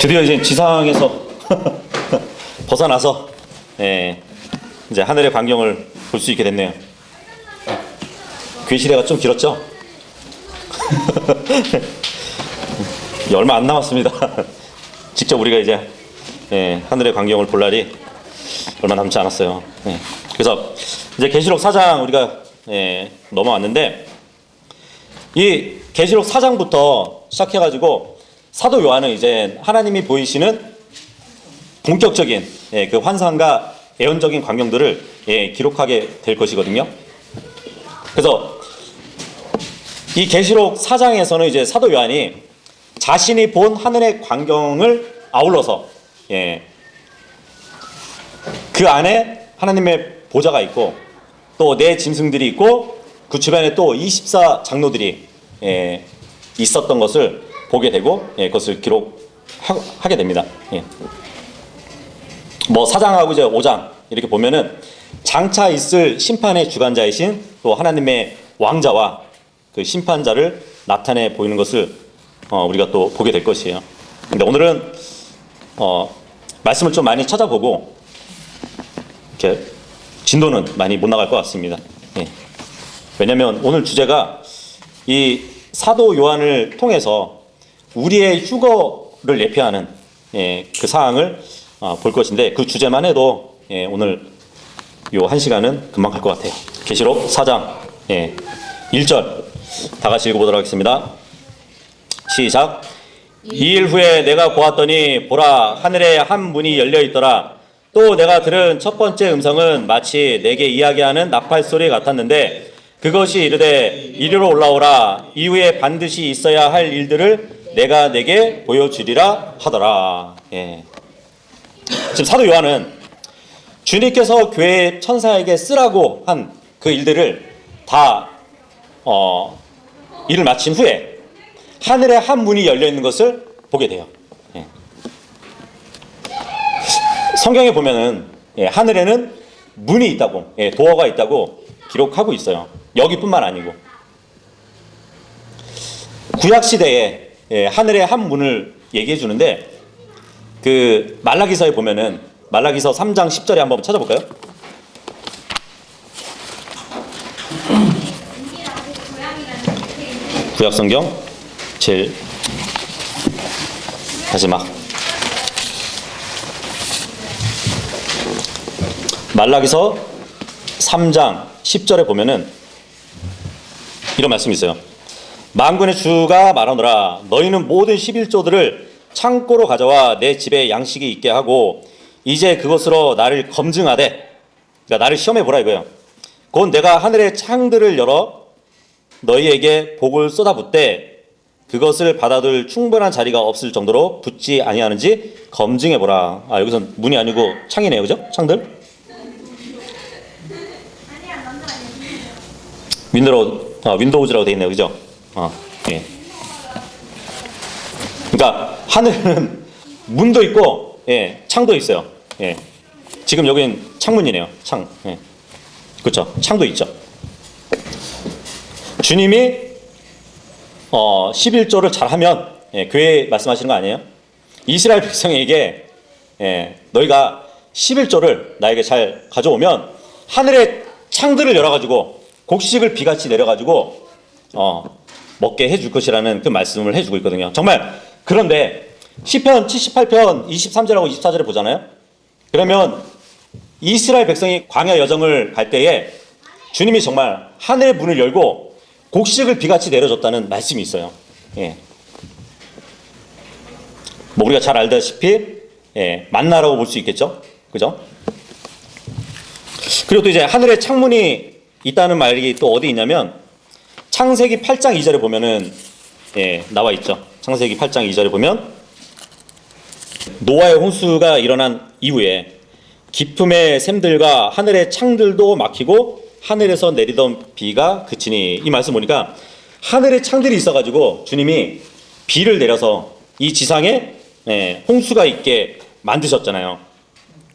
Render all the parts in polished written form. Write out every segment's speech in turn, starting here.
드디어 이제 지상에서 벗어나서 이제 하늘의 광경을 볼 수 있게 됐네요. 괴시대가 좀 길었죠? 얼마 안 남았습니다. 직접 우리가 이제 하늘의 광경을 볼 날이 얼마 남지 않았어요. 그래서 이제 계시록 4장 우리가 넘어왔는데, 이 계시록 4장부터 시작해가지고 사도 요한은 이제 하나님이 보이시는 본격적인 그 환상과 예언적인 광경들을 기록하게 될 것이거든요. 그래서 이 계시록 4장에서는 이제 사도 요한이 자신이 본 하늘의 광경을 아울러서 그 안에 하나님의 보좌가 있고 또 네 짐승들이 있고 그 주변에 또 24 장로들이 있었던 것을 보게 되고 그것을 기록하게 됩니다. 뭐 4장하고 이제 5장 이렇게 보면은 장차 있을 심판의 주관자이신 또 하나님의 왕자와 그 심판자를 나타내 보이는 것을 우리가 또 보게 될 것이에요. 근데 오늘은 말씀을 좀 많이 찾아보고 이렇게 진도는 많이 못 나갈 것 같습니다. 왜냐하면 오늘 주제가 이 사도 요한을 통해서 우리의 휴거를 예표하는 그 사항을 볼 것인데, 그 주제만 해도 오늘 요 한 시간은 금방 갈 것 같아요. 계시록 4장 1절 다 같이 읽어보도록 하겠습니다. 시작. 2일 후에 내가 보았더니 보라, 하늘에 한 문이 열려 있더라. 또 내가 들은 첫 번째 음성은 마치 내게 이야기하는 나팔 소리 같았는데, 그것이 이르되 이리로 올라오라. 이후에 반드시 있어야 할 일들을 내가 내게 보여주리라 하더라. 지금 사도 요한은 주님께서 교회 천사에게 쓰라고 한 그 일들을 다 일을 마친 후에 하늘에 한 문이 열려 있는 것을 보게 돼요. 성경에 보면은 하늘에는 문이 있다고, 도어가 있다고 기록하고 있어요. 여기뿐만 아니고 구약 시대에 하늘의 한 문을 얘기해 주는데, 그 말라기서에 보면은 말라기서 3장 10절에 한번 찾아볼까요? 구약 성경 제일 마지막 말라기서 3장 10절에 보면은 이런 말씀이 있어요. 만군의 주가 말하노라. 너희는 모든 11조들을 창고로 가져와 내 집에 양식이 있게 하고 이제 그것으로 나를 검증하되, 그러니까 나를 시험해 보라 이거예요. 곧 내가 하늘의 창들을 열어 너희에게 복을 쏟아붓되 그것을 받아둘 충분한 자리가 없을 정도로 붙지 아니하는지 검증해 보라. 여기선 문이 아니고 창이네요, 그죠? 창들. 윈도우즈라고 되어 있네요, 그죠? 그러니까 하늘은 문도 있고 창도 있어요. 지금 여기는 창문이네요. 창. 그렇죠. 창도 있죠. 주님이 11조를 잘하면 교회 말씀하시는 거 아니에요? 이스라엘 백성에게 너희가 11조를 나에게 잘 가져오면 하늘의 창들을 열어가지고 곡식을 비같이 내려가지고 먹게 해줄 것이라는 그 말씀을 해주고 있거든요. 정말. 그런데 시편 78편 23절하고 24절에 보잖아요. 그러면 이스라엘 백성이 광야 여정을 갈 때에 주님이 정말 하늘의 문을 열고 곡식을 비같이 내려줬다는 말씀이 있어요. 뭐 우리가 잘 알다시피 만나라고 볼 수 있겠죠, 그죠? 그리고 또 이제 하늘에 창문이 있다는 말이 또 어디 있냐면 창세기 8장 2절에 보면은 나와 있죠. 창세기 8장 2절에 보면 노아의 홍수가 일어난 이후에 깊음의 샘들과 하늘의 창들도 막히고 하늘에서 내리던 비가 그치니, 이 말씀 보니까 하늘에 창들이 있어가지고 주님이 비를 내려서 이 지상에 홍수가 있게 만드셨잖아요.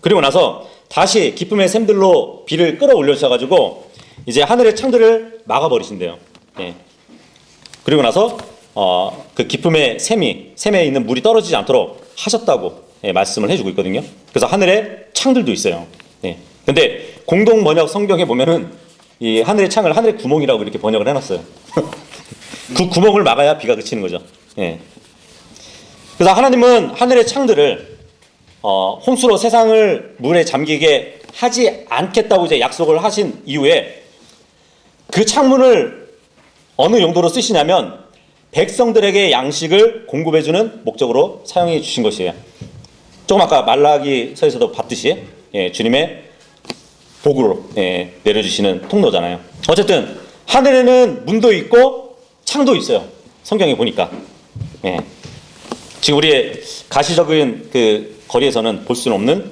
그리고 나서 다시 깊음의 샘들로 비를 끌어올려주셔가지고 이제 하늘의 창들을 막아버리신대요. 그리고 나서 그 깊음의 샘에 있는 물이 떨어지지 않도록 하셨다고 말씀을 해주고 있거든요. 그래서 하늘에 창들도 있어요. 근데 공동 번역 성경에 보면은 이 하늘의 창을 하늘의 구멍이라고 이렇게 번역을 해놨어요. 그 구멍을 막아야 비가 그치는 거죠. 그래서 하나님은 하늘의 창들을 홍수로 세상을 물에 잠기게 하지 않겠다고 이제 약속을 하신 이후에 그 창문을 어느 용도로 쓰시냐면 백성들에게 양식을 공급해주는 목적으로 사용해 주신 것이에요. 조금 아까 말라기서에서도 봤듯이 주님의 복으로 내려주시는 통로잖아요. 어쨌든 하늘에는 문도 있고 창도 있어요. 성경에 보니까. 지금 우리의 가시적인 그 거리에서는 볼 수는 없는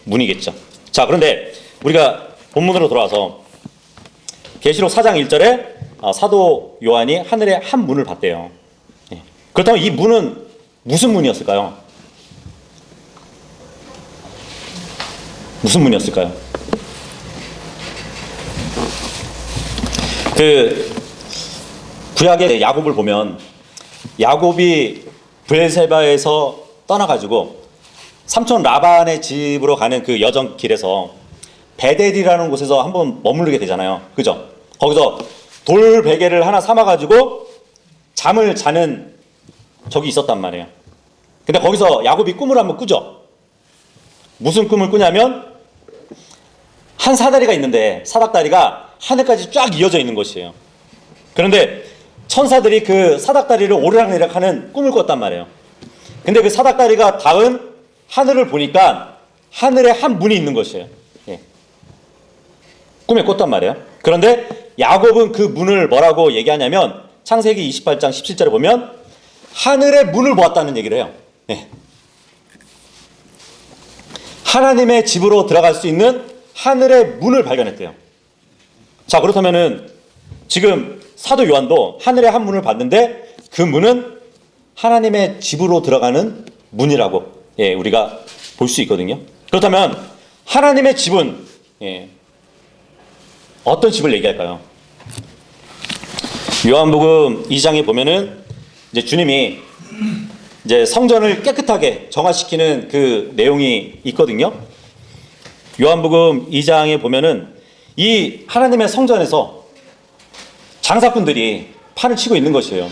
문이겠죠. 자, 그런데 우리가 본문으로 돌아와서 계시록 4장 1절에 사도 요한이 하늘의 한 문을 봤대요. 그렇다면 이 문은 무슨 문이었을까요? 무슨 문이었을까요? 그 구약의 야곱을 보면 야곱이 브엘세바에서 떠나가지고 삼촌 라반의 집으로 가는 그 여정길에서 베델이라는 곳에서 한번 머무르게 되잖아요. 그죠? 거기서 돌 베개를 하나 삼아가지고 잠을 자는 적이 있었단 말이에요. 근데 거기서 야곱이 꿈을 한번 꾸죠. 무슨 꿈을 꾸냐면 한 사다리가 있는데 사닥다리가 하늘까지 쫙 이어져 있는 것이에요. 그런데 천사들이 그 사닥다리를 오르락내리락 하는 꿈을 꿨단 말이에요. 근데 그 사닥다리가 닿은 하늘을 보니까 하늘에 한 문이 있는 것이에요. 꿈에 꿨단 말이에요. 그런데 야곱은 그 문을 뭐라고 얘기하냐면 창세기 28장 17절에 보면 하늘의 문을 보았다는 얘기를 해요. 하나님의 집으로 들어갈 수 있는 하늘의 문을 발견했대요. 자, 그렇다면은 지금 사도 요한도 하늘의 한 문을 봤는데 그 문은 하나님의 집으로 들어가는 문이라고 우리가 볼 수 있거든요. 그렇다면 하나님의 집은 어떤 집을 얘기할까요? 요한복음 2장에 보면은 이제 주님이 이제 성전을 깨끗하게 정화시키는 그 내용이 있거든요. 요한복음 2장에 보면은 이 하나님의 성전에서 장사꾼들이 판을 치고 있는 것이에요.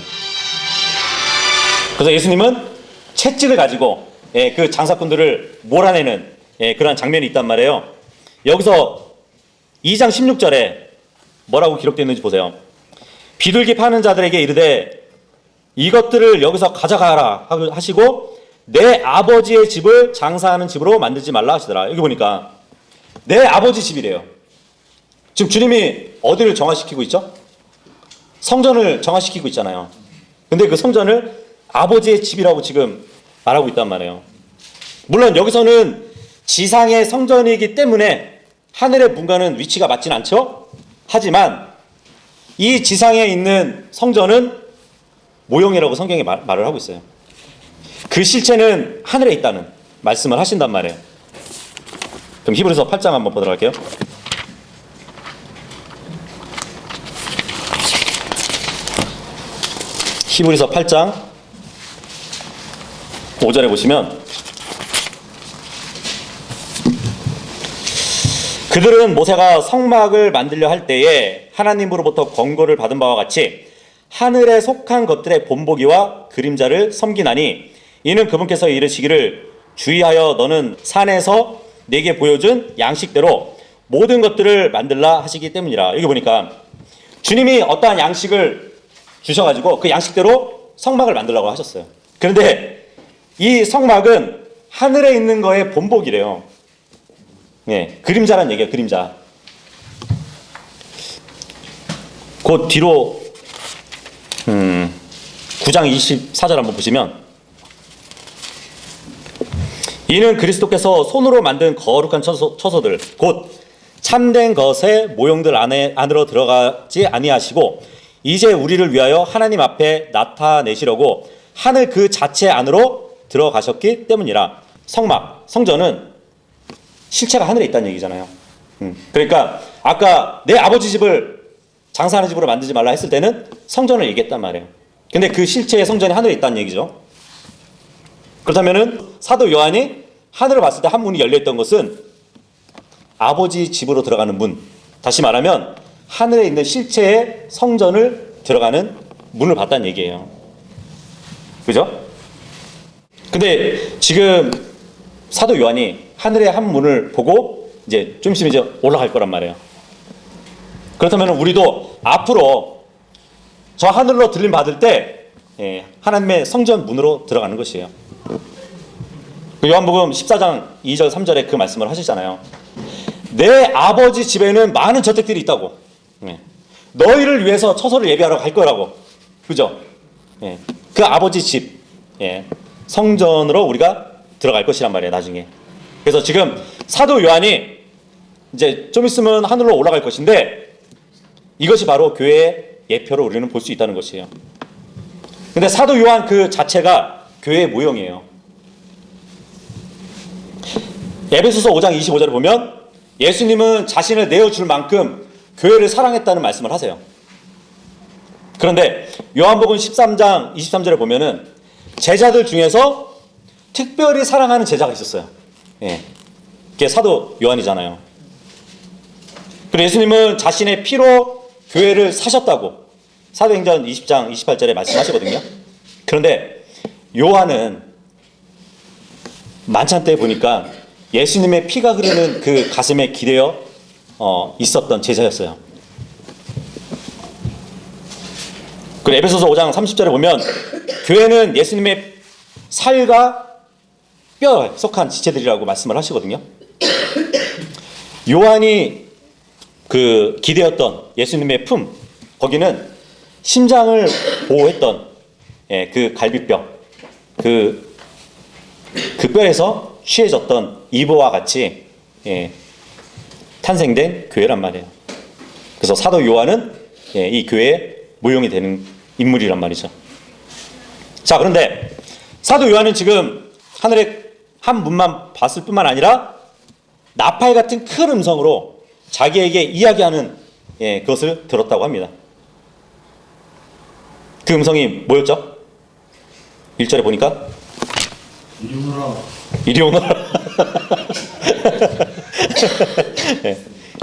그래서 예수님은 채찍을 가지고 그 장사꾼들을 몰아내는 그런 장면이 있단 말이에요. 여기서 2장 16절에 뭐라고 기록되어 있는지 보세요. 비둘기 파는 자들에게 이르되 이것들을 여기서 가져가라 하시고 내 아버지의 집을 장사하는 집으로 만들지 말라 하시더라. 여기 보니까 내 아버지 집이래요. 지금 주님이 어디를 정화시키고 있죠? 성전을 정화시키고 있잖아요. 근데 그 성전을 아버지의 집이라고 지금 말하고 있단 말이에요. 물론 여기서는 지상의 성전이기 때문에 하늘의 문과는 위치가 맞진 않죠? 하지만 이 지상에 있는 성전은 모형이라고 성경이 말을 하고 있어요. 그 실체는 하늘에 있다는 말씀을 하신단 말이에요. 그럼 히브리서 8장 한번 보도록 할게요. 히브리서 8장 5절에 보시면 그들은 모세가 성막을 만들려 할 때에 하나님으로부터 권고를 받은 바와 같이 하늘에 속한 것들의 본보기와 그림자를 섬기나니 이는 그분께서 이르시기를 주의하여 너는 산에서 내게 보여준 양식대로 모든 것들을 만들라 하시기 때문이라. 여기 보니까 주님이 어떠한 양식을 주셔가지고 그 양식대로 성막을 만들라고 하셨어요. 그런데 이 성막은 하늘에 있는 거의 본보기래요. 그림자란 얘기예요. 그림자. 그 뒤로 9장 24절 한번 보시면 이는 그리스도께서 손으로 만든 거룩한 처소들 곧 참된 것의 모형들 안으로 들어가지 아니하시고 이제 우리를 위하여 하나님 앞에 나타내시려고 하늘 그 자체 안으로 들어가셨기 때문이라. 성막, 성전은 실체가 하늘에 있다는 얘기잖아요. 그러니까 아까 내 아버지 집을 장사하는 집으로 만들지 말라 했을 때는 성전을 얘기했단 말이에요. 근데 그 실체의 성전이 하늘에 있다는 얘기죠. 그렇다면은 사도 요한이 하늘을 봤을 때 한 문이 열려있던 것은 아버지 집으로 들어가는 문, 다시 말하면 하늘에 있는 실체의 성전을 들어가는 문을 봤다는 얘기예요. 그죠? 근데 지금 사도 요한이 하늘의 한 문을 보고 이제 좀 있으면 이제 올라갈 거란 말이에요. 그렇다면 우리도 앞으로 저 하늘로 들림 받을 때 하나님의 성전 문으로 들어가는 것이에요. 요한복음 14장 2절 3절에 그 말씀을 하시잖아요. 내 아버지 집에는 많은 저택들이 있다고. 너희를 위해서 처소를 예비하러 갈 거라고. 그죠? 그 아버지 집 성전으로 우리가 들어갈 것이란 말이에요, 나중에. 그래서 지금 사도 요한이 이제 좀 있으면 하늘로 올라갈 것인데 이것이 바로 교회의 예표로 우리는 볼 수 있다는 것이에요. 근데 사도 요한 그 자체가 교회의 모형이에요. 에베소서 5장 25절을 보면 예수님은 자신을 내어줄 만큼 교회를 사랑했다는 말씀을 하세요. 그런데 요한복음 13장 23절에 보면은 제자들 중에서 특별히 사랑하는 제자가 있었어요. 그게 사도 요한이잖아요. 그리고 예수님은 자신의 피로 교회를 사셨다고 사도행전 20장 28절에 말씀하시거든요. 그런데 요한은 만찬 때 보니까 예수님의 피가 흐르는 그 가슴에 기대어 있었던 제자였어요. 그리고 에베소서 5장 30절에 보면 교회는 예수님의 살과 뼈에 속한 지체들이라고 말씀을 하시거든요. 요한이 그 기대었던 예수님의 품, 거기는 심장을 보호했던 그 갈비뼈, 그 뼈에서 취해졌던 이보와 같이 탄생된 교회란 말이에요. 그래서 사도 요한은 이 교회의 모형이 되는 인물이란 말이죠. 자, 그런데 사도 요한은 지금 하늘의 한 문만 봤을 뿐만 아니라 나팔 같은 큰 음성으로 자기에게 이야기하는 그것을 들었다고 합니다. 그 음성이 뭐였죠? 1절에 보니까 이리 오너라. 이리 오너라.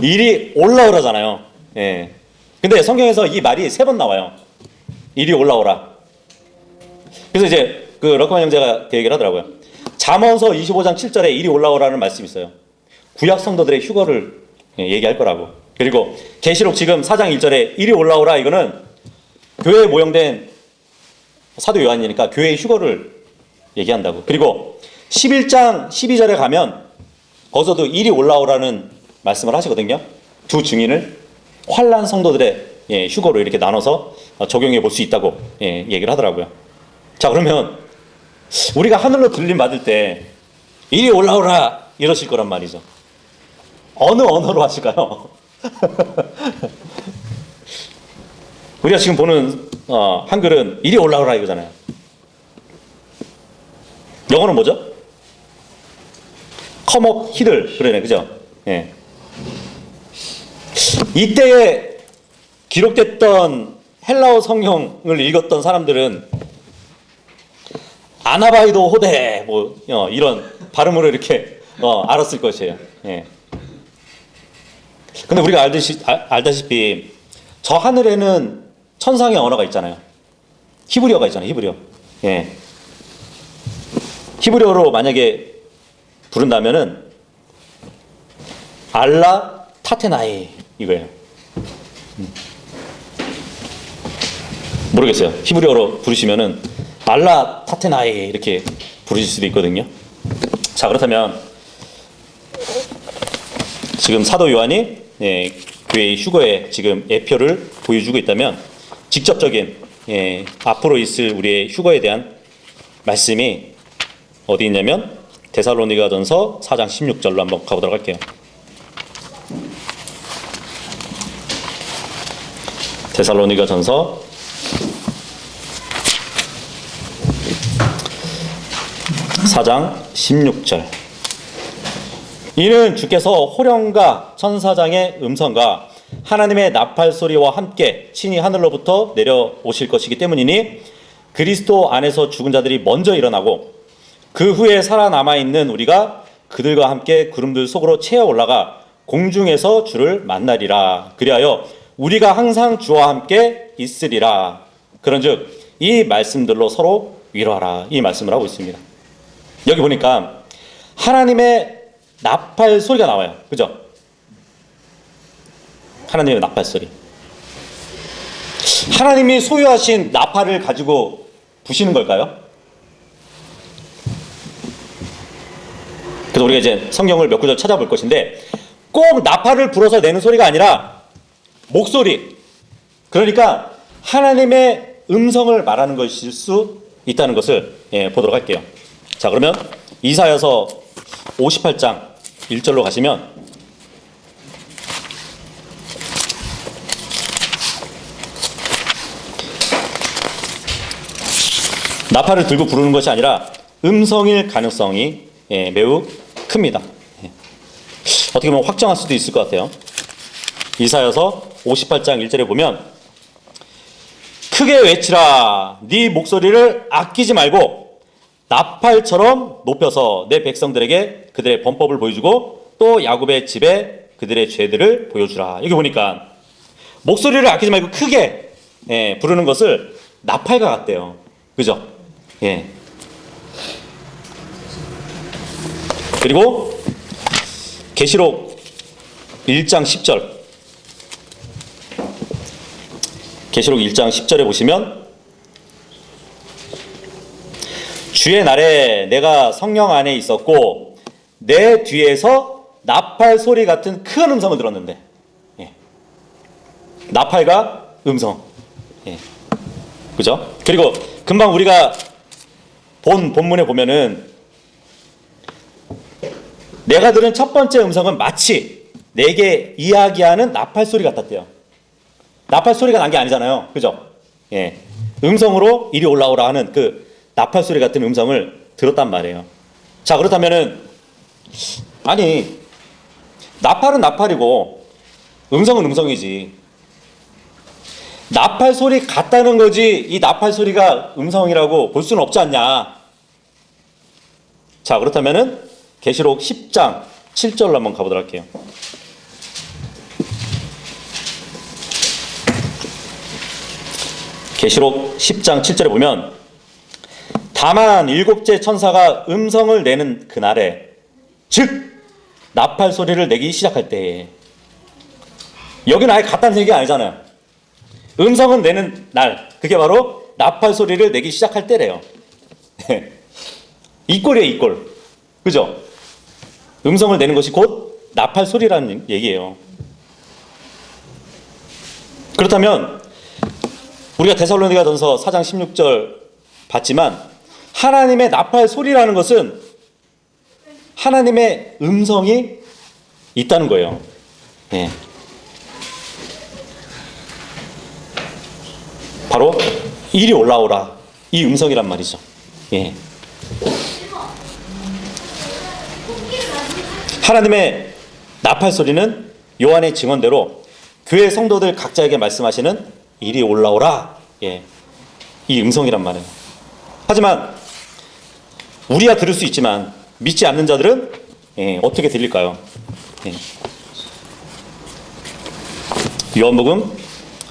이리 올라오라잖아요. 근데 성경에서 이 말이 3번 나와요. 이리 올라오라. 그래서 이제 그 럭커만 형제가 그 얘기를 하더라고요. 잠언서 25장 7절에 이리 올라오라는 말씀이 있어요. 구약 성도들의 휴거를 얘기할 거라고. 그리고 계시록 지금 4장 1절에 이리 올라오라, 이거는 교회에 모형된 사도 요한이니까 교회의 휴거를 얘기한다고. 그리고 11장 12절에 가면 거기서도 이리 올라오라는 말씀을 하시거든요. 두 증인을 환난 성도들의 휴거로 이렇게 나눠서 적용해 볼 수 있다고 얘기를 하더라고요. 자, 그러면 우리가 하늘로 들림 받을 때 이리 올라오라 이러실 거란 말이죠. 어느 언어로 하실까요? 우리가 지금 보는 한글은 이리 올라오라 이거잖아요. 영어는 뭐죠? Come up hither, 그러네, 그죠? 이때에 기록됐던 헬라어 성경을 읽었던 사람들은 아나바이도 호데 뭐 이런 발음으로 이렇게 알았을 것이에요. 근데 우리가 알다시피 저 하늘에는 천상의 언어가 있잖아요. 히브리어가 있잖아요. 히브리어. 히브리어로 만약에 부른다면은 알라 타테나이 이거예요. 모르겠어요. 히브리어로 부르시면은 알라 타테나이 이렇게 부르실 수도 있거든요. 자, 그렇다면 지금 사도 요한이 교회의 휴거에 지금 예표를 보여주고 있다면 직접적인 앞으로 있을 우리의 휴거에 대한 말씀이 어디 있냐면 데살로니가전서 4장 16절로 한번 가보도록 할게요. 데살로니가전서 4장 16절. 이는 주께서 호령과 천사장의 음성과 하나님의 나팔 소리와 함께 친히 하늘로부터 내려오실 것이기 때문이니 그리스도 안에서 죽은 자들이 먼저 일어나고 그 후에 살아남아 있는 우리가 그들과 함께 구름들 속으로 채어 올라가 공중에서 주를 만나리라. 그리하여 우리가 항상 주와 함께 있으리라. 그런즉 이 말씀들로 서로 위로하라. 이 말씀을 하고 있습니다. 여기 보니까 하나님의 나팔 소리가 나와요. 그죠? 하나님의 나팔 소리. 하나님이 소유하신 나팔을 가지고 부시는 걸까요? 그래서 우리가 이제 성경을 몇 구절 찾아볼 것인데 꼭 나팔을 불어서 내는 소리가 아니라 목소리. 그러니까 하나님의 음성을 말하는 것일 수 있다는 것을 보도록 할게요. 자, 그러면 이사야서 58장 1절로 가시면 나팔을 들고 부르는 것이 아니라 음성일 가능성이 매우 큽니다. 어떻게 보면 확정할 수도 있을 것 같아요. 이사야서 58장 1절에 보면 크게 외치라. 네 목소리를 아끼지 말고 나팔처럼 높여서 내 백성들에게 그들의 범법을 보여주고 또 야곱의 집에 그들의 죄들을 보여주라. 여기 보니까 목소리를 아끼지 말고 크게 부르는 것을 나팔과 같대요. 그죠? 예. 그리고 계시록 1장 10절. 계시록 1장 10절에 보시면 주의 날에 내가 성령 안에 있었고 내 뒤에서 나팔 소리 같은 큰 음성을 들었는데, 예. 나팔과 음성, 예. 그죠? 그리고 금방 우리가 본문에 보면은 내가 들은 첫 번째 음성은 마치 내게 이야기하는 나팔 소리 같았대요. 나팔 소리가 난 게 아니잖아요. 그죠? 예. 음성으로 이리 올라오라 하는 그 나팔 소리 같은 음성을 들었단 말이에요. 자, 그렇다면은 아니 나팔은 나팔이고 음성은 음성이지. 나팔 소리 같다는 거지 이 나팔 소리가 음성이라고 볼 수는 없지 않냐. 자, 그렇다면은 계시록 10장 7절로 한번 가보도록 할게요. 계시록 10장 7절에 보면 다만 일곱째 천사가 음성을 내는 그날에, 즉 나팔 소리를 내기 시작할 때에, 여기는 아예 같다는 얘기가 아니잖아요. 음성은 내는 날, 그게 바로 나팔 소리를 내기 시작할 때래요. 이꼴이에요, 이꼴. 그죠? 음성을 내는 것이 곧 나팔 소리라는 얘기예요. 그렇다면 우리가 데살로니가전서 4장 16절 봤지만 하나님의 나팔 소리라는 것은 하나님의 음성이 있다는 거예요. 네. 바로 이리 올라오라, 이 음성이란 말이죠. 예. 하나님의 나팔 소리는 요한의 증언대로 교회 성도들 각자에게 말씀하시는 이리 올라오라, 예, 이 음성이란 말이에요. 하지만 우리야 들을 수 있지만 믿지 않는 자들은 어떻게 들릴까요? 예. 요한복음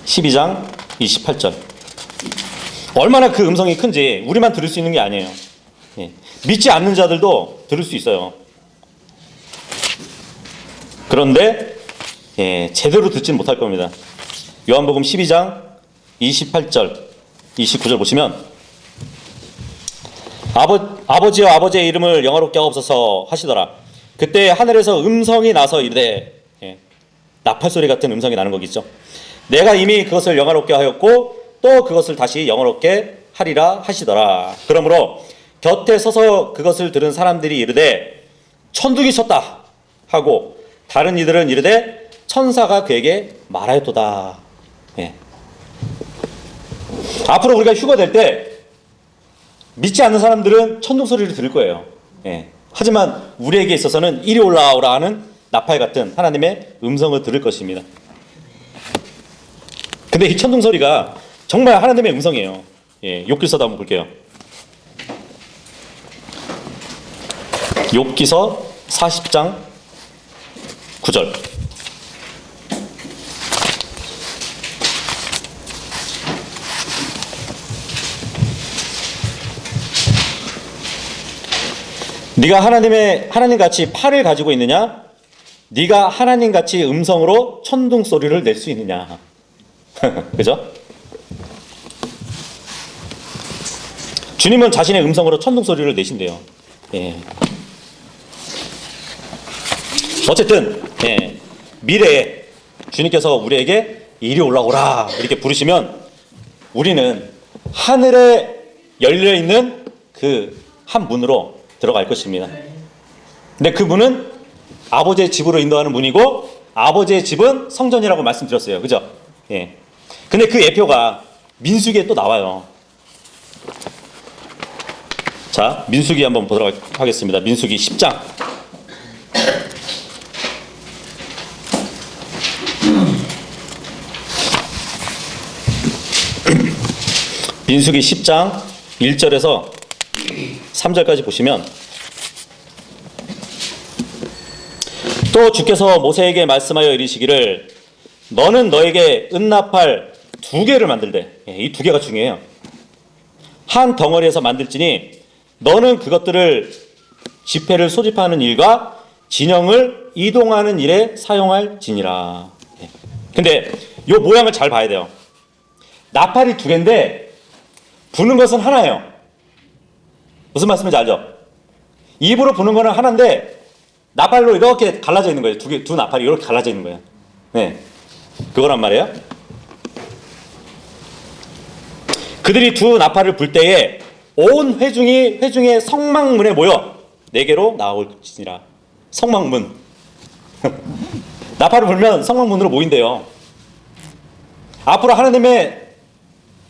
12장 28절. 얼마나 그 음성이 큰지 우리만 들을 수 있는 게 아니에요. 예. 믿지 않는 자들도 들을 수 있어요. 그런데 제대로 듣지는 못할 겁니다. 요한복음 12장 28절 29절 보시면 아버지여 아버지의 이름을 영화롭게 하옵소서 하시더라. 그때 하늘에서 음성이 나서 이르되, 나팔소리 같은 음성이 나는 거겠죠. 내가 이미 그것을 영화롭게 하였고 또 그것을 다시 영화롭게 하리라 하시더라. 그러므로 곁에 서서 그것을 들은 사람들이 이르되 천둥이 쳤다 하고 다른 이들은 이르되 천사가 그에게 말하였도다. 예. 앞으로 우리가 휴거될 때 믿지 않는 사람들은 천둥 소리를 들을 거예요. 예. 하지만 우리에게 있어서는 이리 올라오라 하는 나팔 같은 하나님의 음성을 들을 것입니다. 근데 이 천둥 소리가 정말 하나님의 음성이에요. 예. 욥기서도 한번 볼게요. 욥기서 40장 9절. 네가 하나님 같이 팔을 가지고 있느냐? 네가 하나님 같이 음성으로 천둥 소리를 낼 수 있느냐? 그죠? 주님은 자신의 음성으로 천둥 소리를 내신대요. 예. 어쨌든 미래에 주님께서 우리에게 이리 올라오라 이렇게 부르시면 우리는 하늘에 열려 있는 그 한 문으로 들어갈 것입니다. 근데 그 문은 아버지의 집으로 인도하는 문이고 아버지의 집은 성전이라고 말씀드렸어요. 그죠? 예. 근데 그 예표가 민수기에 또 나와요. 자, 민수기 한번 보도록 하겠습니다. 민수기 10장. 민수기 10장 1절에서 3절까지 보시면 또 주께서 모세에게 말씀하여 이르시기를 너는 너에게 은나팔 2개를 만들되, 이 2개가 중요해요. 한 덩어리에서 만들지니 너는 그것들을 지폐를 소집하는 일과 진영을 이동하는 일에 사용할지니라. 근데 이 모양을 잘 봐야 돼요. 나팔이 2개인데 부는 것은 하나예요. 무슨 말씀인지 알죠? 입으로 부는 거는 하나인데 나팔로 이렇게 갈라져 있는 거예요. 두 나팔이 이렇게 갈라져 있는 거예요. 네, 그거란 말이에요. 그들이 2 나팔을 불 때에 온 회중의 성막문에 모여 4개로 나올지니라. 성막문. 나팔을 불면 성막문으로 모인대요. 앞으로 하나님의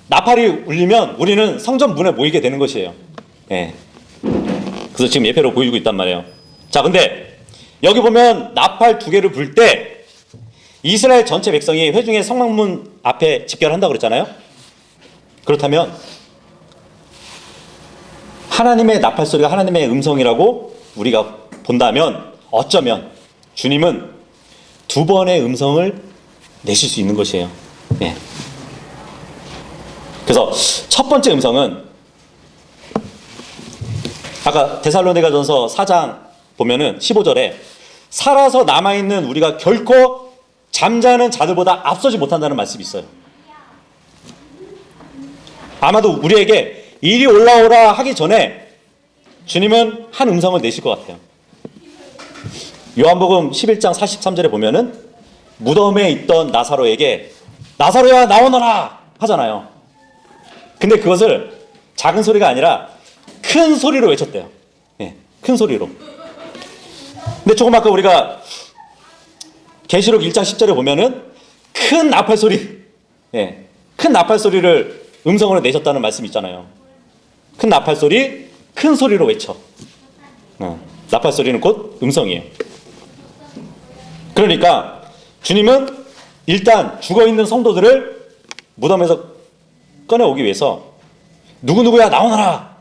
나팔이 울리면 우리는 성전 문에 모이게 되는 것이에요. 예. 그래서 지금 예표로 보이고 있단 말이에요. 자, 근데 여기 보면 나팔 2개를 불 때 이스라엘 전체 백성이 회중의 성막문 앞에 집결한다고 그랬잖아요. 그렇다면 하나님의 나팔 소리가 하나님의 음성이라고 우리가 본다면 어쩌면 주님은 2번의 음성을 내실 수 있는 것이에요. 예. 그래서 첫 번째 음성은 아까 데살로니가전서 4장 보면은 15절에 살아서 남아있는 우리가 결코 잠자는 자들보다 앞서지 못한다는 말씀이 있어요. 아마도 우리에게 이리 올라오라 하기 전에 주님은 한 음성을 내실 것 같아요. 요한복음 11장 43절에 보면은 무덤에 있던 나사로에게 나사로야 나오너라 하잖아요. 근데 그것을 작은 소리가 아니라 큰 소리로 외쳤대요. 예, 큰 소리로. 근데 조금 아까 우리가 계시록 1장 10절에 보면은 큰 나팔 소리, 큰 나팔 소리를 음성으로 내셨다는 말씀이 있잖아요. 큰 나팔 소리, 큰 소리로 외쳐. 나팔 소리는 곧 음성이에요. 그러니까 주님은 일단 죽어있는 성도들을 무덤에서 꺼내오기 위해서 누구누구야 나오너라,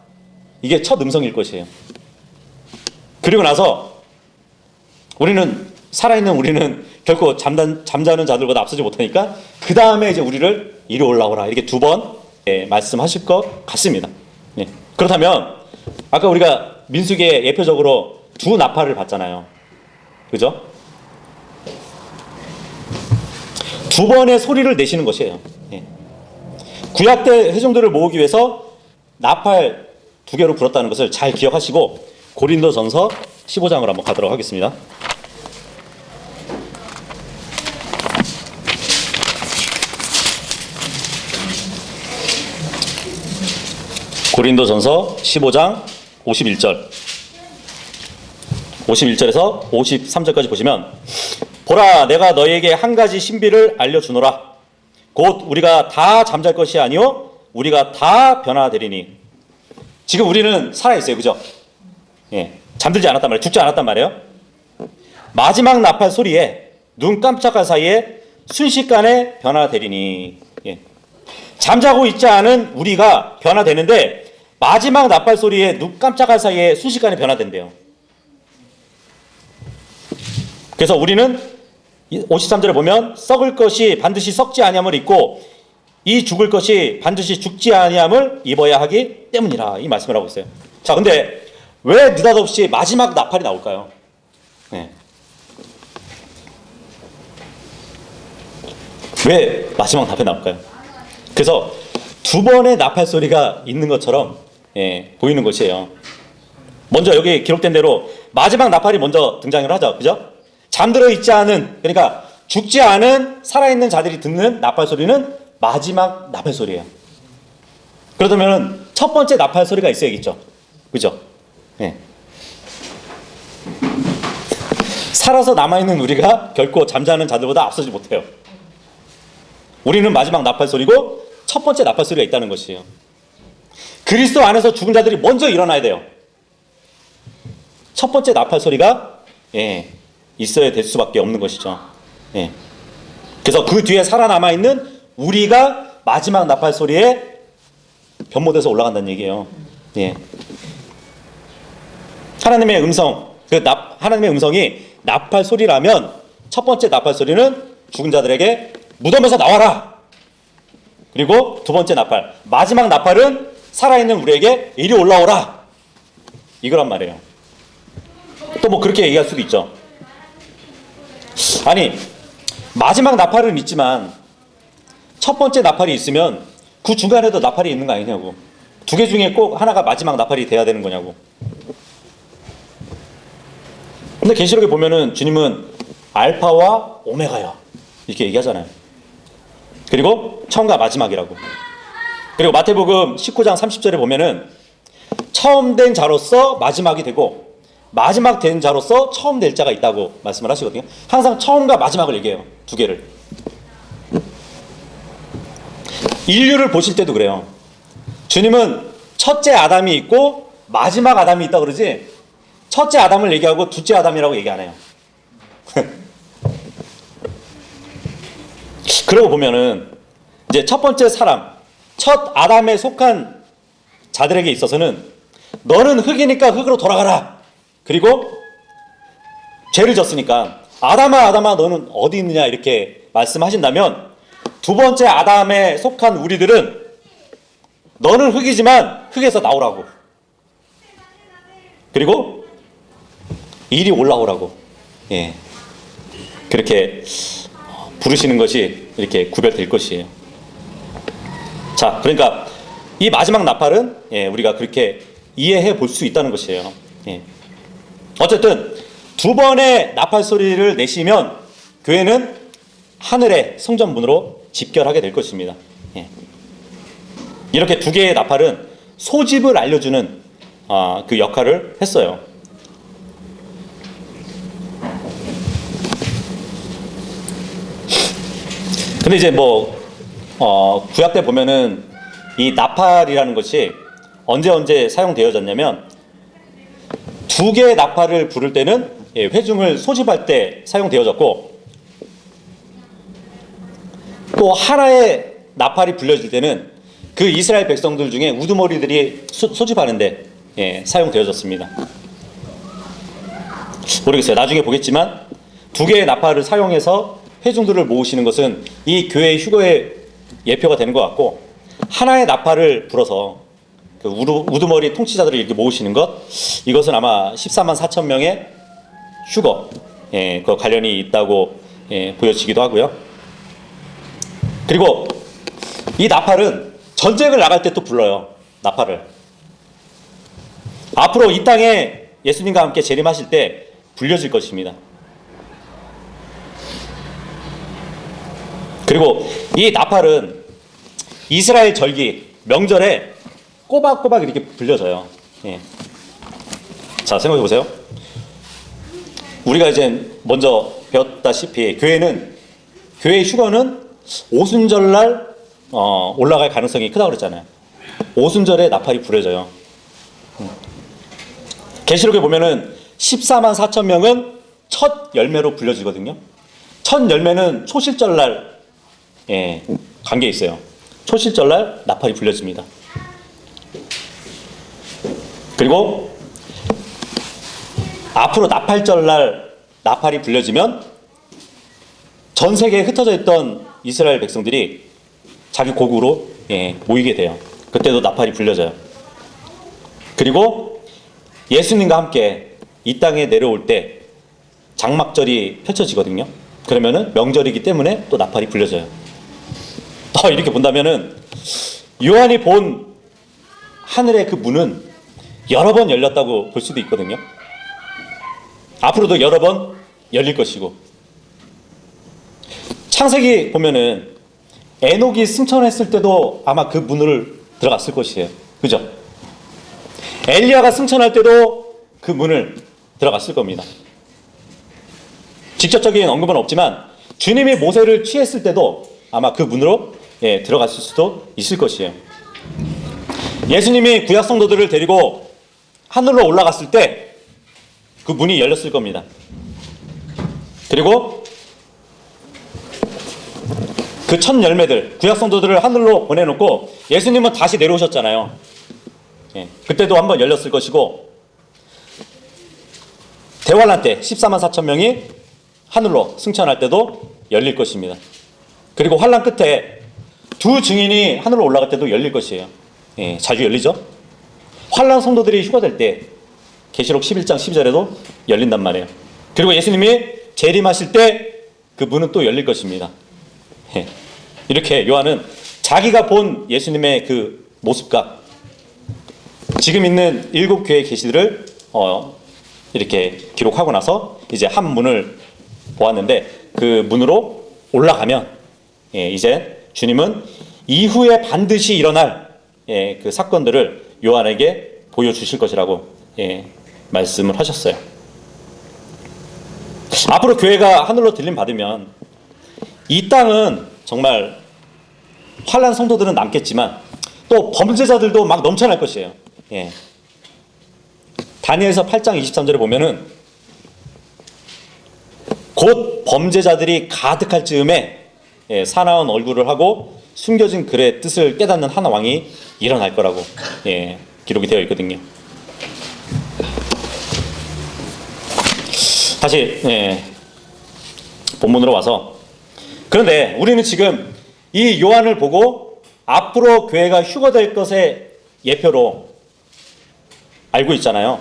이게 첫 음성일 것이에요. 그리고 나서 우리는 살아있는 우리는 결코 잠자는 자들보다 앞서지 못하니까 그 다음에 이제 우리를 이리 올라오라 이렇게 2번 말씀하실 것 같습니다. 그렇다면 아까 우리가 민수기에 예표적으로 2 나팔을 봤잖아요. 그죠? 2번의 소리를 내시는 것이에요. 구약 때 회중들을 모으기 위해서 나팔 2개로 불었다는 것을 잘 기억하시고 고린도전서 15장으로 한번 가도록 하겠습니다. 고린도전서 15장 51절에서 53절까지 보시면 보라 내가 너희에게 한 가지 신비를 알려주노라. 곧 우리가 다 잠잘 것이 아니요 우리가 다 변화되리니. 지금 우리는 살아있어요. 그죠? 잠들지 않았단 말이에요. 죽지 않았단 말이에요. 마지막 나팔 소리에 눈 깜짝할 사이에 순식간에 변화되리니. 잠자고 있지 않은 우리가 변화되는데 마지막 나팔 소리에 눈 깜짝할 사이에 순식간에 변화된대요. 그래서 우리는 53절에 보면 썩을 것이 반드시 썩지 아니함을 입고 이 죽을 것이 반드시 죽지 아니함을 입어야 하기 때문이라 이 말씀을 하고 있어요. 자, 근데 왜 느닷없이 마지막 나팔이 나올까요? 네. 왜 마지막 나팔이 나올까요? 그래서 두 번의 나팔 소리가 있는 것처럼 보이는 것이에요. 먼저 여기 기록된 대로 마지막 나팔이 먼저 등장을 하죠. 그죠? 잠들어 있지 않은, 그러니까 죽지 않은 살아있는 자들이 듣는 나팔 소리는 마지막 나팔 소리예요. 그렇다면 첫 번째 나팔 소리가 있어야겠죠. 그죠? 네. 살아서 남아있는 우리가 결코 잠자는 자들보다 앞서지 못해요. 우리는 마지막 나팔 소리고 첫 번째 나팔 소리가 있다는 것이에요. 그리스도 안에서 죽은 자들이 먼저 일어나야 돼요. 첫 번째 나팔 소리가 있어야 될 수밖에 없는 것이죠. 그래서 그 뒤에 살아남아 있는 우리가 마지막 나팔 소리에 변모돼서 올라간다는 얘기예요. 하나님의 음성, 하나님의 음성이 나팔 소리라면 첫 번째 나팔 소리는 죽은 자들에게 무덤에서 나와라. 그리고 두 번째 나팔, 마지막 나팔은 살아있는 우리에게 이리 올라오라. 이거란 말이에요. 또 뭐 그렇게 얘기할 수도 있죠. 아니, 마지막 나팔은 있지만 첫 번째 나팔이 있으면 그 중간에도 나팔이 있는 거 아니냐고. 두 개 중에 꼭 하나가 마지막 나팔이 돼야 되는 거냐고. 근데 계시록에 보면은 주님은 알파와 오메가야 이렇게 얘기하잖아요. 그리고 처음과 마지막이라고. 그리고 마태복음 19장 30절에 보면은 처음 된 자로서 마지막이 되고 마지막 된 자로서 처음 될 자가 있다고 말씀을 하시거든요. 항상 처음과 마지막을 얘기해요. 두 개를. 인류를 보실 때도 그래요. 주님은 첫째 아담이 있고 마지막 아담이 있다고 그러지 첫째 아담을 얘기하고 둘째 아담이라고 얘기 안 해요. 그러고 보면은 이제 첫 번째 사람, 첫 아담에 속한 자들에게 있어서는 너는 흙이니까 흙으로 돌아가라. 그리고 죄를 졌으니까 아담아 너는 어디 있느냐 이렇게 말씀하신다면 두 번째 아담에 속한 우리들은 너는 흙이지만 흙에서 나오라고. 그리고 이리 올라오라고. 그렇게 부르시는 것이 이렇게 구별될 것이에요. 자, 그러니까 이 마지막 나팔은 우리가 그렇게 이해해 볼 수 있다는 것이에요. 어쨌든 두 번의 나팔 소리를 내시면 교회는 하늘의 성전문으로 집결하게 될 것입니다. 이렇게 두 개의 나팔은 소집을 알려주는 그 역할을 했어요. 근데 이제 구약 때 보면은 이 나팔이라는 것이 언제 사용되어졌냐면 두 개의 나팔을 부를 때는 회중을 소집할 때 사용되어졌고 또 하나의 나팔이 불려질 때는 그 이스라엘 백성들 중에 우두머리들이 소집하는데 사용되어졌습니다. 모르겠어요. 나중에 보겠지만 두 개의 나팔을 사용해서 회중들을 모으시는 것은 이 교회의 휴거의 예표가 되는 것 같고 하나의 나팔을 불어서 그 우두머리 통치자들을 이렇게 모으시는 것 이것은 아마 14만 4천 명의 휴거 그 관련이 있다고 보여지기도 하고요. 그리고 이 나팔은 전쟁을 나갈 때 또 불러요. 나팔을 앞으로 이 땅에 예수님과 함께 재림하실 때 불려질 것입니다. 그리고 이 나팔은 이스라엘 절기 명절에 꼬박꼬박 이렇게 불려져요. 자, 생각해 보세요. 우리가 이제 먼저 배웠다시피 교회의 휴거는 오순절날 올라갈 가능성이 크다고 그랬잖아요. 오순절에 나팔이 불려져요. 계시록에 보면은 14만 4천 명은 첫 열매로 불려지거든요. 첫 열매는 초실절날 관계 있어요. 초실절날 나팔이 불려집니다. 그리고 앞으로 나팔절날 나팔이 불려지면 전 세계에 흩어져 있던 이스라엘 백성들이 자기 고국으로 모이게 돼요. 그때도 나팔이 불려져요. 그리고 예수님과 함께 이 땅에 내려올 때 장막절이 펼쳐지거든요. 그러면은 명절이기 때문에 또 나팔이 불려져요. 이렇게 본다면은 요한이 본 하늘의 그 문은 여러 번 열렸다고 볼 수도 있거든요. 앞으로도 여러 번 열릴 것이고, 창세기 보면은 에녹이 승천했을 때도 아마 그 문을 들어갔을 것이에요. 그죠? 엘리야가 승천할 때도 그 문을 들어갔을 겁니다. 직접적인 언급은 없지만 주님이 모세를 취했을 때도 아마 그 문으로 들어갔을 수도 있을 것이에요. 예수님이 구약 성도들을 데리고 하늘로 올라갔을 때 그 문이 열렸을 겁니다. 그리고 그 첫 열매들, 구약 성도들을 하늘로 보내놓고 예수님은 다시 내려오셨잖아요. 그때도 한번 열렸을 것이고, 대환란 때 14만 4천 명이 하늘로 승천할 때도 열릴 것입니다. 그리고 환란 끝에 두 증인이 하늘로 올라갈 때도 열릴 것이에요. 자주 열리죠. 환란 성도들이 휴가될 때 계시록 11장 12절에도 열린단 말이에요. 그리고 예수님이 재림하실 때 그 문은 또 열릴 것입니다. 이렇게 요한은 자기가 본 예수님의 그 모습과 지금 있는 7교회 계시들을 이렇게 기록하고 나서 이제 한 문을 보았는데, 그 문으로 올라가면 이제 주님은 이후에 반드시 일어날 그 사건들을 요한에게 보여주실 것이라고 말씀을 하셨어요. 앞으로 교회가 하늘로 들림 받으면 이 땅은 정말 환난 성도들은 남겠지만 또 범죄자들도 막 넘쳐날 것이에요. 다니엘서 8장 23절에 보면은 곧 범죄자들이 가득할 즈음에 사나운 얼굴을 하고 숨겨진 글의 뜻을 깨닫는 한 왕이 일어날 거라고 기록이 되어 있거든요. 다시 본문으로 와서, 그런데 우리는 지금 이 요한을 보고 앞으로 교회가 휴거될 것의 예표로 알고 있잖아요.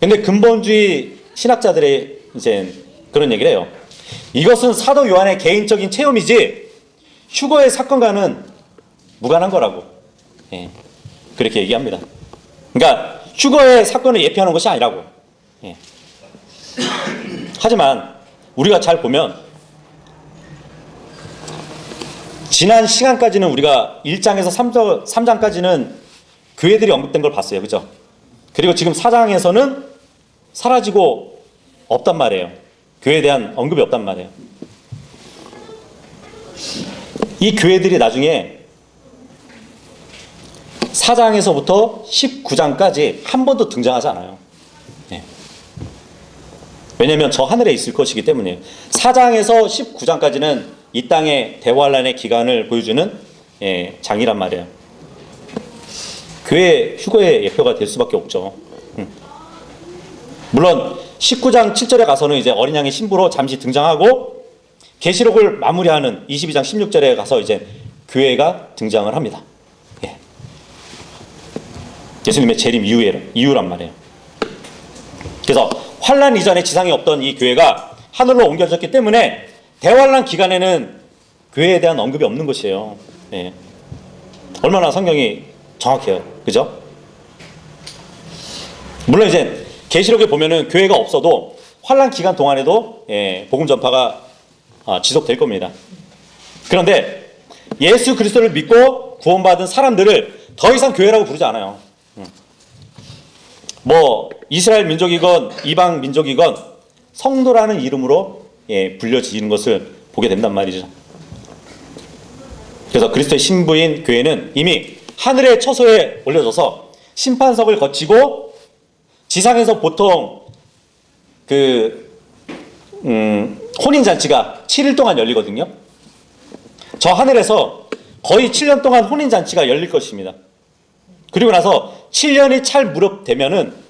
근데 근본주의 신학자들의 이제 그런 얘기를 해요. 이것은 사도 요한의 개인적인 체험이지 휴거의 사건과는 무관한 거라고 그렇게 얘기합니다. 그러니까 휴거의 사건을 예표하는 것이 아니라고. 하지만 우리가 잘 보면 지난 시간까지는 우리가 1장에서 3장까지는 교회들이 언급된 걸 봤어요. 그죠? 그리고 지금 4장에서는 사라지고 없단 말이에요. 교회에 대한 언급이 없단 말이에요. 이 교회들이 나중에 4장에서부터 19장까지 한 번도 등장하지 않아요. 왜냐하면 저 하늘에 있을 것이기 때문이에요. 4장에서 19장까지는 이 땅의 대환란의 기간을 보여주는 장이란 말이에요. 교회 휴거의 예표가 될 수밖에 없죠. 물론 19장 7절에 가서는 이제 어린 양의 신부로 잠시 등장하고, 계시록을 마무리하는 22장 16절에 가서 이제 교회가 등장을 합니다. 예수님의 재림 이후란 말이에요. 그래서 환란 이전에 지상에 없던 이 교회가 하늘로 옮겨졌기 때문에 대환란 기간에는 교회에 대한 언급이 없는 것이에요. 얼마나 성경이 정확해요. 그죠? 물론 이제 계시록에 보면은 교회가 없어도 환란 기간 동안에도 복음 전파가 지속될 겁니다. 그런데 예수 그리스도를 믿고 구원받은 사람들을 더 이상 교회라고 부르지 않아요. 뭐 이스라엘 민족이건 이방 민족이건 성도라는 이름으로 불려지는 것을 보게 된단 말이죠. 그래서 그리스도의 신부인 교회는 이미 하늘의 처소에 올려져서 심판석을 거치고, 지상에서 보통 혼인잔치가 7일 동안 열리거든요. 저 하늘에서 거의 7년 동안 혼인잔치가 열릴 것입니다. 그리고 나서 7년이 찰 무렵 되면은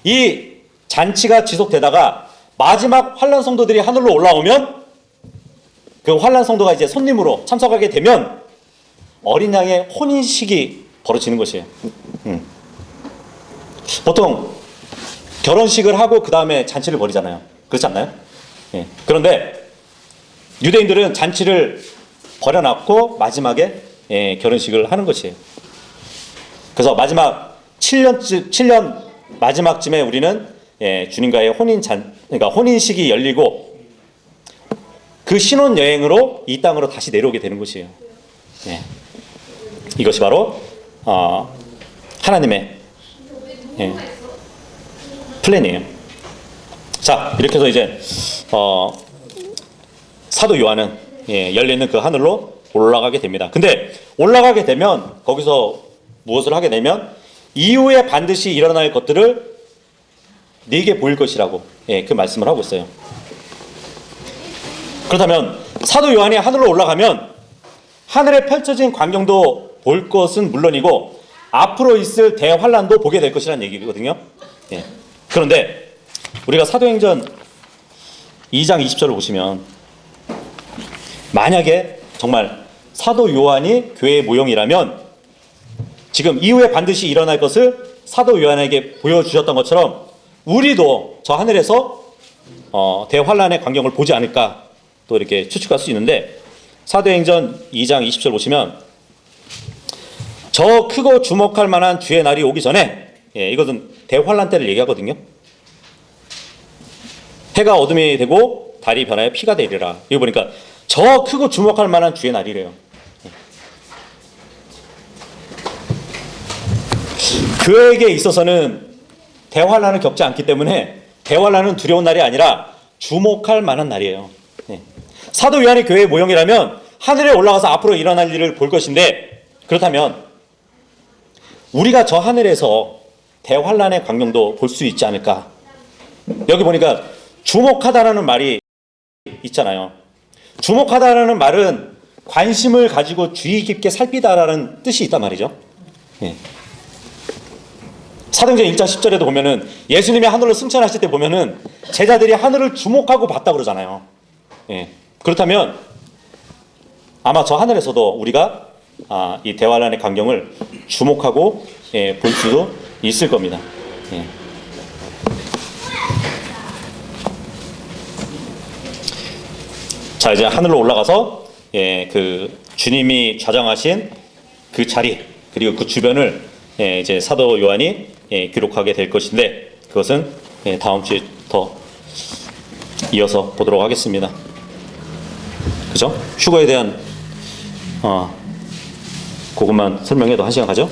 이 잔치가 지속되다가 마지막 환란 성도들이 하늘로 올라오면 그 환란 성도가 이제 손님으로 참석하게 되면 어린 양의 혼인식이 벌어지는 것이에요. 보통 결혼식을 하고 그 다음에 잔치를 벌이잖아요. 그렇지 않나요? 예. 그런데 유대인들은 잔치를 벌여놨고 마지막에 결혼식을 하는 것이에요. 그래서 마지막 7년 마지막쯤에 우리는 주님과의 그러니까 혼인식이 열리고 그 신혼 여행으로 이 땅으로 다시 내려오게 되는 것이에요. 이것이 바로 하나님의 플랜이에요. 자, 이렇게 해서 이제 사도 요한은 열리는 그 하늘로 올라가게 됩니다. 근데 올라가게 되면 거기서 무엇을 하게 되면 이후에 반드시 일어날 것들을 네게 보일 것이라고 그 말씀을 하고 있어요. 그렇다면 사도 요한이 하늘로 올라가면 하늘에 펼쳐진 광경도 볼 것은 물론이고 앞으로 있을 대환란도 보게 될 것이라는 얘기거든요. 그런데 우리가 사도행전 2장 20절을 보시면 만약에 정말 사도 요한이 교회의 모형이라면 지금 이후에 반드시 일어날 것을 사도 요한에게 보여주셨던 것처럼 우리도 저 하늘에서 대환란의 광경을 보지 않을까 또 이렇게 추측할 수 있는데 사도행전 2장 20절 보시면 저 크고 주목할 만한 주의 날이 오기 전에 이것은 대환란 때를 얘기하거든요. 해가 어둠이 되고 달이 변하여 피가 되리라. 이거 보니까 저 크고 주목할 만한 주의 날이래요. 그에게 있어서는 대환란을 겪지 않기 때문에 대환란은 두려운 날이 아니라 주목할 만한 날이에요. 사도 요한이 교회의 모형이라면 하늘에 올라가서 앞으로 일어날 일을 볼 것인데 그렇다면 우리가 저 하늘에서 대환란의 광경도 볼 수 있지 않을까? 여기 보니까 주목하다라는 말이 있잖아요. 주목하다라는 말은 관심을 가지고 주의 깊게 살피다라는 뜻이 있단 말이죠. 사도행전 1장 10절에도 보면은 예수님이 하늘로 승천하실 때 보면은 제자들이 하늘을 주목하고 봤다 그러잖아요. 그렇다면 아마 저 하늘에서도 우리가 이 대환란의 광경을 주목하고 볼 수도 있을 겁니다. 자, 이제 하늘로 올라가서 그 주님이 좌정하신 그 자리 그리고 그 주변을 이제 사도 요한이 기록하게 될 것인데 그것은 다음 주에 더 이어서 보도록 하겠습니다. 그죠? 휴거에 대한 그것만 설명해도 1시간 가죠?